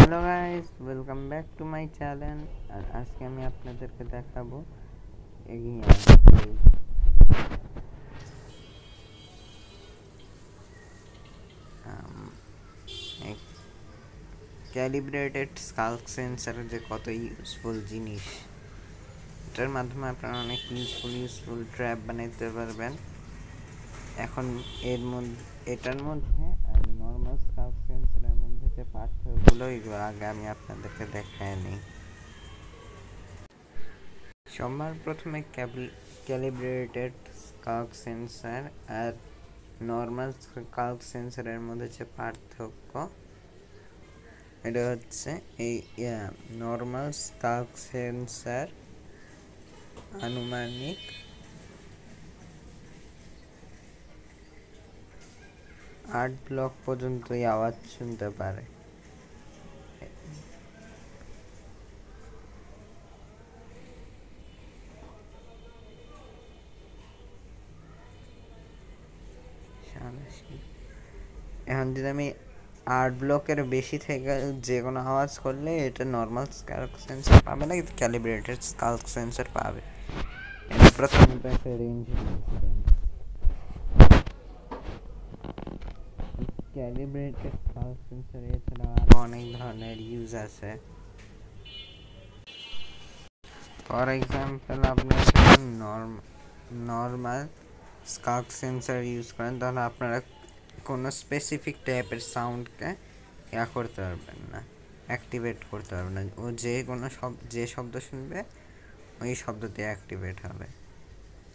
Hello guys, welcome back to my channel. আর আজকে আমি আপনাদেরকে দেখাবো এগিয়ে ক্যালিব্রেটেড স্কাল্ক সেন্সার যে কত ইউজফুল জিনিস। এটার মাধ্যমে আপনারা অনেক ইউজফুল ট্র্যাপ বানাইতে পারবেন। এখন এটার মধ্যে আর নর্মাল স্কাল্ক সেন্সারের মধ্যে যে পার্থক্যগুলো এগুলো আগে আমি আপনাদেরকে দেখায় নিই। সবার প্রথমে ক্যালিব্রেটেড স্কাল্ক সেন্সার আর নর্মাল স্কাল্ক সেন্সারের মধ্যে যে পার্থক্য, এটা হচ্ছে এই নর্মাল স্কাল্ক সেন্সার আনুমানিক 8 ব্লক পর্যন্তই আওয়াজ শুনতে পারে। এখন যদি আমি 8 ব্লকের বেশি থেকে যে কোনো আওয়াজ করলে এটা নর্মাল স্কাল্ক সেন্সার পাবে না, কিন্তু ক্যালিব্রেটেড স্কাল্ক সেন্সার পাবে। এটা প্রথমত একটা রেঞ্জ। ক্যালিব্রেটেড স্কাল্ক সেন্সার এছাড়া আরও অনেক ধরনের ইউজ আছে। ফর এক্সাম্পল, আপনি নর্মাল স্কাল্ক সেন্সার ইউজ করেন, তাহলে আপনারা কোনো স্পেসিফিক টাইপের সাউন্ডকে করতে পারবেন না, অ্যাক্টিভেট করতে পারবেন না। ও যে শব্দ শুনবে ওই শব্দতে অ্যাক্টিভেট হবে।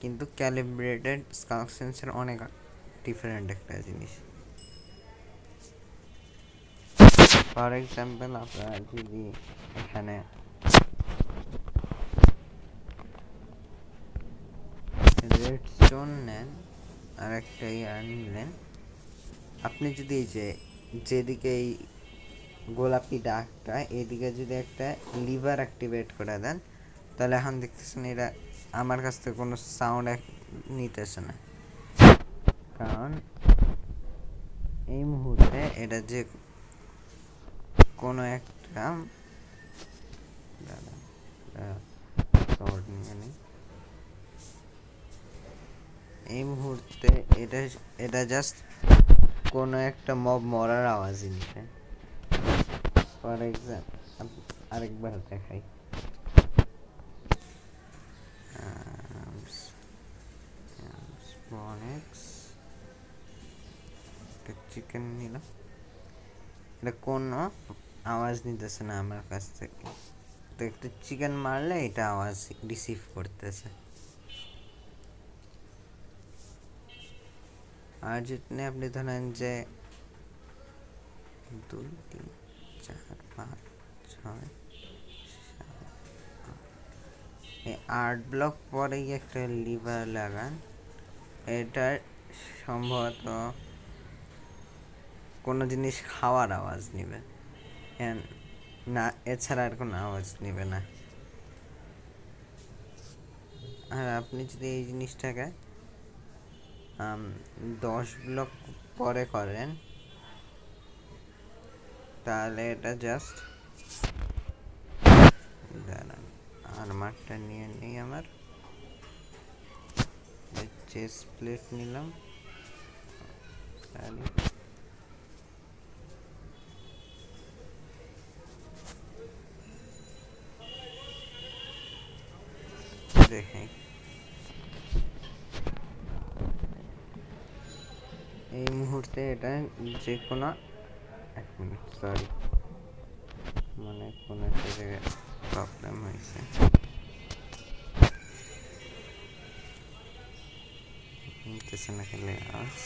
কিন্তু ক্যালিব্রেটেড স্কাল্ক সেন্সার অনেক ডিফারেন্ট একটা জিনিস। ফর এক্সাম্পল, আপনারা যদি এখানে রেডস্টোন নেন আর একটা নিলেন, আপনি যদি এই যেদিকে এই গোলাপি ডাকটা এদিকে যদি একটা লিভার অ্যাক্টিভেট করে দেন, তাহলে এখন দেখতেছেন এটা আমার কাছ থেকে কোনো সাউন্ড নিতেছে না, কারণ এই মুহূর্তে এটা যে কোনো একটা এই মুহূর্তে এটা জাস্ট কোনো একটা মব মরার আওয়াজই নিবে। ফর এক্সাম্পল, আরেকবার দেখাই। চিকেন নিলাম, এটা কোনো আওয়াজ নিতেছে না আমার কাছ থেকে, তো একটু চিকেন মারলে এটা আওয়াজ রিসিভ করতেছে। আর যদি আপনি ধরেন যে 2 3 4 5 6 এই 8 ব্লক পরেই একটা লিভার লাগান, এটা সম্ভবত কোনো জিনিস খাওয়ার আওয়াজ নেবে না, এছাড়া আর কোনো আওয়াজ নেবে না। আর আপনি যদি এই জিনিসটাকে 10 ব্লক পরে করেন, তাহলে এটা জাস্ট দাঁড়ান, আর্মারটা নিয়ে নিই। আমার চেস্ট প্লেট নিলাম, দেখেন এই মুহূর্তে এটা যে কোনো, 1 মিনিট, সরি, মানে কোনো একটা জায়গায় প্রবলেম হয়েছে। নিতেছে না খেলে আওয়াজ।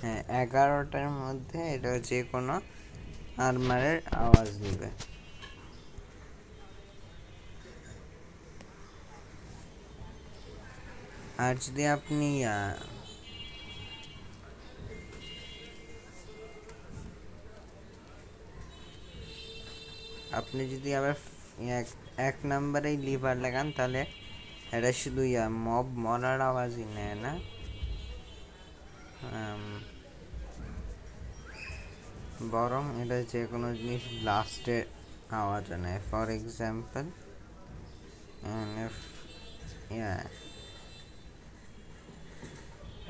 হ্যাঁ, 11টার মধ্যে এটা যে কোনো আর্মারের আওয়াজ দিবে। আর যদি আপনি আপনি যদি আবার এক নাম্বারেই লিভার লাগান তাহলে এটা শুধু মব মরার আওয়াজই নেয় না, বরং এটা যে কোনো জিনিস ব্লাস্টের আওয়াজও নেয়। ফর এক্সাম্পল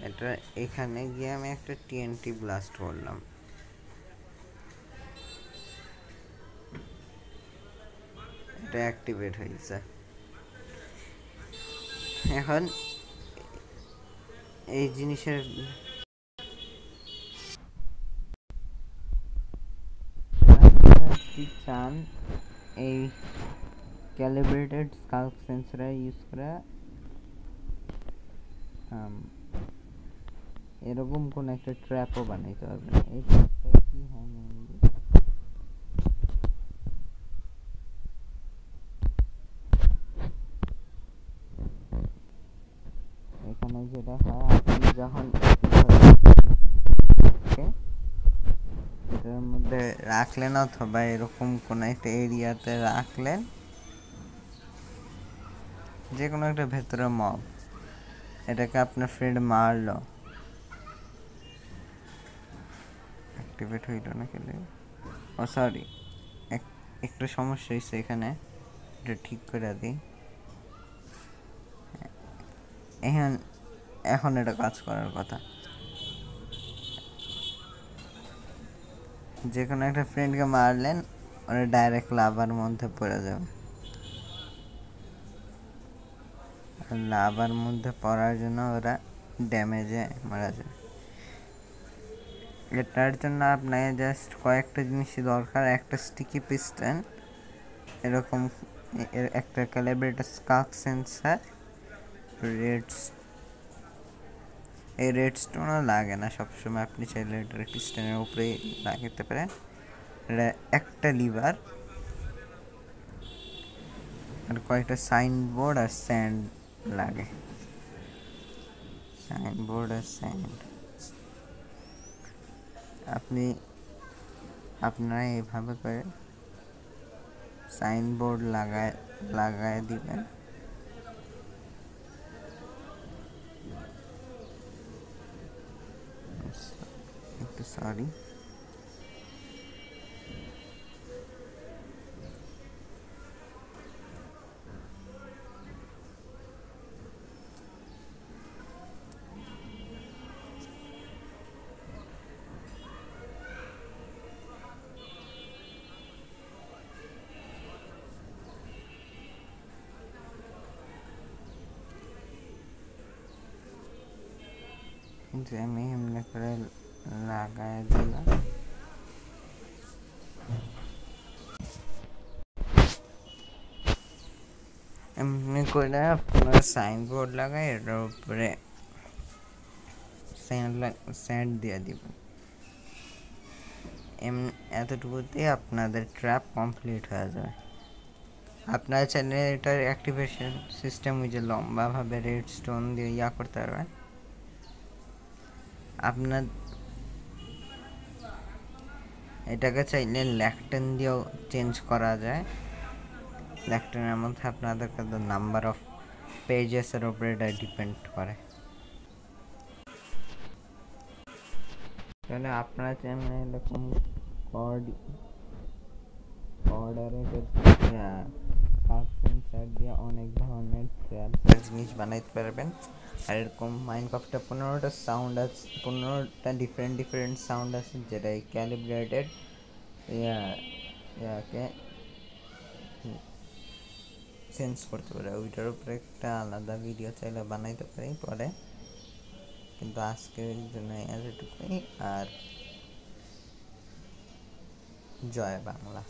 এটা এখানে গিয়ে আমি একটা টিএনটি ব্লাস্ট করলাম, এটা অ্যাক্টিভেট হয়েছে। এখন এই জিনিসের চান এই ক্যালিব্রেটেড স্কাল্ক সেন্সর ইউজ করে এরকম কোন একটা ট্র্যাপও বানাইতে পারবেন। এই ট্র্যাপটা কি হয় মেইনলি, এখানে যেটা হয় আপনি যখন এটার মধ্যে রাখলেন অথবা এরকম কোন একটা এরিয়াতে রাখলেন, যে কোনো একটা ভেতরে মব এটাকে আপনার ফ্রেন্ড মারলো, অ্যাক্টিভেট হইল না খেলে, ও সরি একটু সমস্যা হয়েছে এখানে, এটা ঠিক করে দিই। এখন এটা কাজ করার কথা। যে কোনো একটা ফ্রেন্ডকে মারলেন, ওরা ডাইরেক্ট লাভার মধ্যে পড়ে যাবে। লাভার মধ্যে পড়ার জন্য ওরা ড্যামেজে মারা যায়। এটার জন্য আপনার জাস্ট কয়েকটা জিনিসই দরকার, একটা স্টিকি পিস্টন, এরকম একটা ক্যালিব্রেটেড স্কাল্ক সেন্সর, এই রেডস্টোনও লাগে না সবসময়, আপনি চাইলে এটার পিস্টনের উপরে লাগাতে পারেন। এটা একটা লিভার আর কয়েকটা সাইনবোর্ড আর স্যান্ড লাগে, সাইনবোর্ড আর স্যান্ড আপনারা এইভাবে করে সাইনবোর্ড লাগায় দিবেন। একটু সরি, যে আমি এমনি করে লাগায় দিলাম। এমনি করে আপনারা সাইনবোর্ড লাগায় এটার উপরে স্যান্ড দিয়ে দিবেন। এতটুকুতেই আপনাদের ট্র্যাপ কমপ্লিট হয়ে যাবে। আপনারা চাইলে এটার অ্যাক্টিভেশন সিস্টেম ওই যে লম্বাভাবে রেড স্টোন দিয়ে করতে পারবেন। আপনার এটাকে চাইলে ল্যাকটেন দিয়েও চেঞ্জ করা যায়। ল্যাকটেনের মধ্যে আপনাদের নাম্বার অফ পেজেসের উপরে এটা ডিপেন্ড করে। তাহলে আপনারা চাইলে এরকম সেন্সার দিয়ে অনেক ধরনের জিনিস বানাইতে পারবেন। আর এরকম মাইনক্রাফটে 15টা সাউন্ড আছে, 15টা ডিফারেন্ট সাউন্ড আছে, যেটা এই ক্যালিব্রেটেড ইয়াকে চেঞ্জ করতে পারে। ওইটার উপরে একটা আলাদা ভিডিও চাইলে বানাইতে পারি পরে, কিন্তু আজকের জন্য এতটুকুই। আর জয় বাংলা।